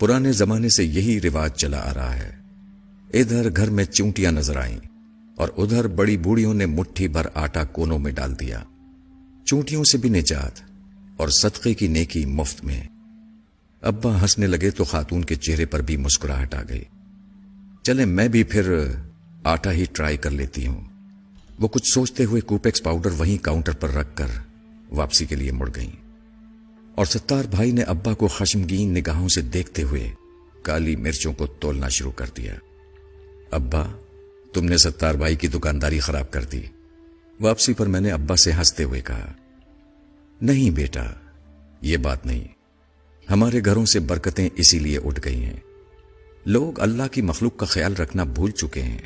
پرانے زمانے سے یہی رواج چلا آ رہا ہے۔ ادھر گھر میں چونٹیاں نظر آئیں اور ادھر بڑی بوڑھیوں نے مٹھی بھر آٹا کونوں میں ڈال دیا۔ چونٹیوں سے بھی نجات اور صدقے کی نیکی مفت میں۔ ابا ہنسنے لگے تو خاتون کے چہرے پر بھی مسکراہٹ آ گئی۔ چلے میں بھی پھر آٹا ہی ٹرائی کر لیتی ہوں۔ وہ کچھ سوچتے ہوئے کوپیکس پاؤڈر وہیں کاؤنٹر پر رکھ کر واپسی کے لیے مڑ گئیں، اور ستار بھائی نے ابا کو خشمگین نگاہوں سے دیکھتے ہوئے کالی مرچوں کو تولنا شروع کر دیا۔ ابا، تم نے ستار بھائی کی دکانداری خراب کر دی۔ واپسی پر میں نے ابا سے ہنستے ہوئے کہا، نہیں بیٹا، یہ بات نہیں۔ ہمارے گھروں سے برکتیں اسی لیے اٹھ گئی ہیں۔ لوگ اللہ کی مخلوق کا خیال رکھنا بھول چکے ہیں۔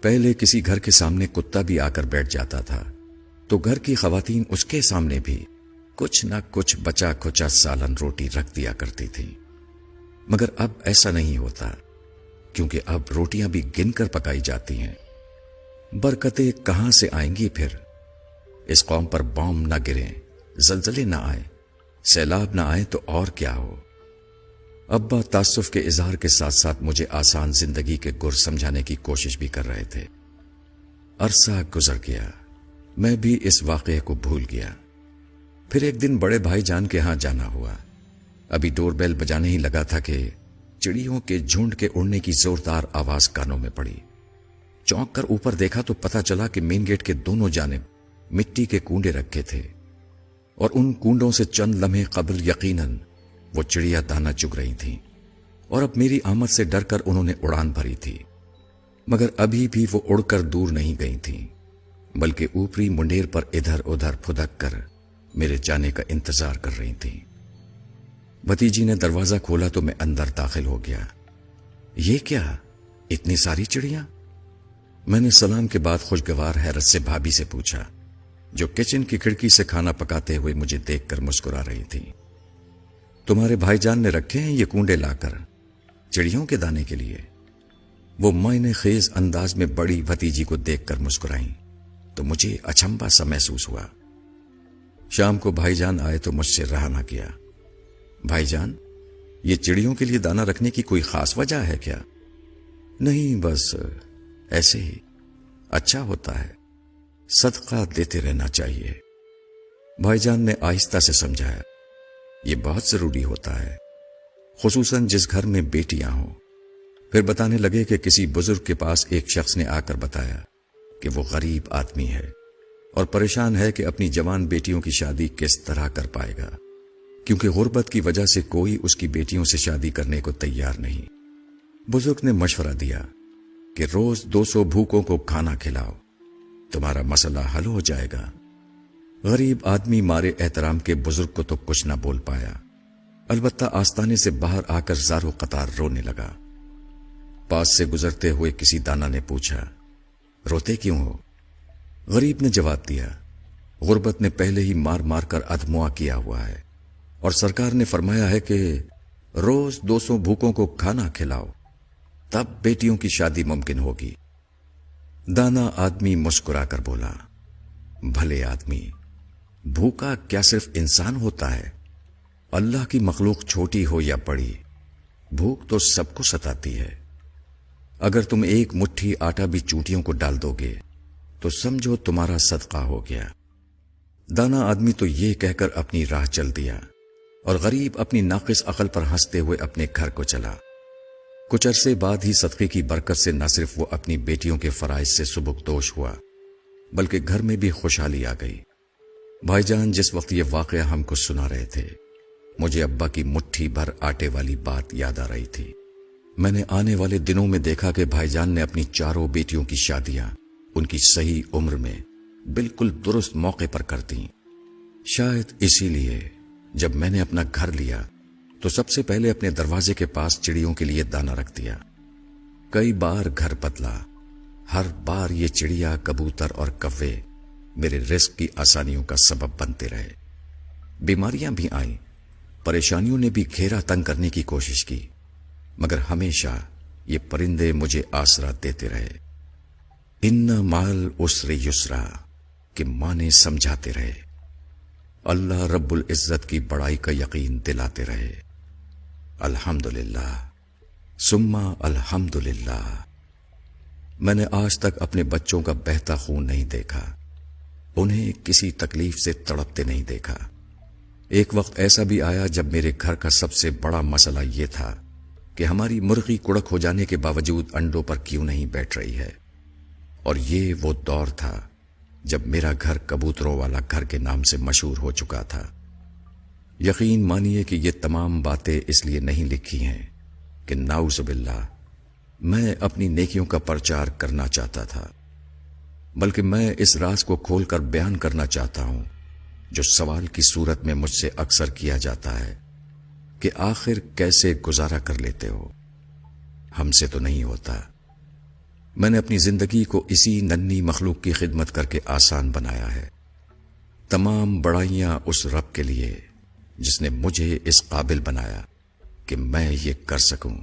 پہلے کسی گھر کے سامنے کتا بھی آ کر بیٹھ جاتا تھا تو گھر کی خواتین اس کے سامنے بھی کچھ نہ کچھ بچا کھچا سالن روٹی رکھ دیا کرتی تھی، مگر اب ایسا نہیں ہوتا، کیونکہ اب روٹیاں بھی گن کر پکائی جاتی ہیں۔ برکتیں کہاں سے آئیں گی پھر؟ اس قوم پر بام نہ گریں، زلزلے نہ آئیں، سیلاب نہ آئے تو اور کیا ہو۔ ابا تاسف کے اظہار کے ساتھ ساتھ مجھے آسان زندگی کے گر سمجھانے کی کوشش بھی کر رہے تھے۔ عرصہ گزر گیا، میں بھی اس واقعے کو بھول گیا۔ پھر ایک دن بڑے بھائی جان کے ہاں جانا ہوا۔ ابھی ڈور بیل بجانے ہی لگا تھا کہ چڑیوں کے جھنڈ کے اڑنے کی زوردار آواز کانوں میں پڑی۔ چونک کر اوپر دیکھا تو پتہ چلا کہ مین گیٹ کے دونوں جانب مٹی کے کنڈے رکھے تھے، اور ان کنڈوں سے چند لمحے قبل یقیناً وہ چڑیا دانہ چگ رہی تھیں، اور اب میری آمد سے ڈر کر انہوں نے اڑان بھری تھی، مگر ابھی بھی وہ اڑ کر دور نہیں گئی تھیں، بلکہ اوپری منڈیر پر ادھر ادھر پھدک کر میرے جانے کا انتظار کر رہی تھیں۔ بھتیجی نے دروازہ کھولا تو میں اندر داخل ہو گیا۔ یہ کیا، اتنی ساری چڑیاں؟ میں نے سلام کے بعد خوشگوار حیرت سے بھابھی سے پوچھا، جو کچن کی کھڑکی سے کھانا پکاتے ہوئے مجھے دیکھ کر مسکرا رہی تھی۔ تمہارے بھائی جان نے رکھے ہیں یہ کنڈے لا کر چڑیوں کے دانے کے لیے؟ وہ معنی خیز انداز میں بڑی بھتیجی کو دیکھ کر مسکرائیں تو مجھے اچنبھا سا محسوس ہوا۔ شام کو بھائی جان آئے تو مجھ سے رہا نہ کیا۔ بھائی جان، یہ چڑیوں کے لیے دانہ رکھنے کی کوئی خاص وجہ ہے کیا؟ نہیں، بس ایسے ہی، اچھا ہوتا ہے، صدقہ دیتے رہنا چاہیے۔ بھائی جان نے آہستہ سے سمجھایا، یہ بہت ضروری ہوتا ہے، خصوصاً جس گھر میں بیٹیاں ہوں۔ پھر بتانے لگے کہ کسی بزرگ کے پاس ایک شخص نے آ کر بتایا کہ وہ غریب آدمی ہے اور پریشان ہے کہ اپنی جوان بیٹیوں کی شادی کس طرح کر پائے گا، کیونکہ غربت کی وجہ سے کوئی اس کی بیٹیوں سے شادی کرنے کو تیار نہیں۔ بزرگ نے مشورہ دیا کہ روز 200 بھوکوں کو کھانا کھلاؤ، تمہارا مسئلہ حل ہو جائے گا۔ غریب آدمی مارے احترام کے بزرگ کو تو کچھ نہ بول پایا، البتہ آستانے سے باہر آ کر زارو قطار رونے لگا۔ پاس سے گزرتے ہوئے کسی دانا نے پوچھا، روتے کیوں ہو؟ غریب نے جواب دیا، غربت نے پہلے ہی مار مار کر ادموا کیا ہوا ہے، اور سرکار نے فرمایا ہے کہ روز 200 بھوکوں کو کھانا کھلاؤ، تب بیٹیوں کی شادی ممکن ہوگی۔ دانا آدمی مسکرا کر بولا، بھلے آدمی، بھوکا کیا صرف انسان ہوتا ہے؟ اللہ کی مخلوق چھوٹی ہو یا بڑی، بھوک تو سب کو ستاتی ہے۔ اگر تم ایک مٹھی آٹا بھی چونٹیوں کو ڈال دو گے تو سمجھو تمہارا صدقہ ہو گیا۔ دانا آدمی تو یہ کہہ کر اپنی راہ چل دیا، اور غریب اپنی ناقص عقل پر ہنستے ہوئے اپنے گھر کو چلا۔ کچھ عرصے بعد ہی صدقے کی برکت سے نہ صرف وہ اپنی بیٹیوں کے فرائض سے سبکدوش ہوا، بلکہ گھر میں بھی خوشحالی آ گئی۔ بھائی جان جس وقت یہ واقعہ ہم کو سنا رہے تھے، مجھے ابا کی مٹھی بھر آٹے والی بات یاد آ رہی تھی۔ میں نے آنے والے دنوں میں دیکھا کہ بھائی جان نے اپنی چاروں بیٹیوں کی شادیاں ان کی صحیح عمر میں بالکل درست موقع پر کر دیں۔ شاید اسی لیے جب میں نے اپنا گھر لیا تو سب سے پہلے اپنے دروازے کے پاس چڑیوں کے لیے دانہ رکھ دیا۔ کئی بار گھر بدلا، ہر بار یہ چڑیا، کبوتر اور کوے میرے رزق کی آسانیوں کا سبب بنتے رہے۔ بیماریاں بھی آئیں، پریشانیوں نے بھی گھیرا تنگ کرنے کی کوشش کی، مگر ہمیشہ یہ پرندے مجھے آسرا دیتے رہے۔ ان مال عسر یسرا کہ مانے سمجھاتے رہے، اللہ رب العزت کی بڑائی کا یقین دلاتے رہے۔ الحمدللہ سما الحمدللہ۔ میں نے آج تک اپنے بچوں کا بہتا خون نہیں دیکھا، انہیں کسی تکلیف سے تڑپتے نہیں دیکھا۔ ایک وقت ایسا بھی آیا جب میرے گھر کا سب سے بڑا مسئلہ یہ تھا کہ ہماری مرغی کڑک ہو جانے کے باوجود انڈوں پر کیوں نہیں بیٹھ رہی ہے، اور یہ وہ دور تھا جب میرا گھر کبوتروں والا گھر کے نام سے مشہور ہو چکا تھا۔ یقین مانیے کہ یہ تمام باتیں اس لیے نہیں لکھی ہیں کہ نعوذ باللہ میں اپنی نیکیوں کا پرچار کرنا چاہتا تھا، بلکہ میں اس راز کو کھول کر بیان کرنا چاہتا ہوں جو سوال کی صورت میں مجھ سے اکثر کیا جاتا ہے کہ آخر کیسے گزارا کر لیتے ہو، ہم سے تو نہیں ہوتا۔ میں نے اپنی زندگی کو اسی ننھی مخلوق کی خدمت کر کے آسان بنایا ہے۔ تمام بڑائیاں اس رب کے لیے جس نے مجھے اس قابل بنایا کہ میں یہ کر سکوں۔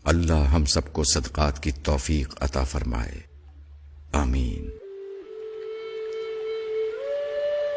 اللہ ہم سب کو صدقات کی توفیق عطا فرمائے، آمین۔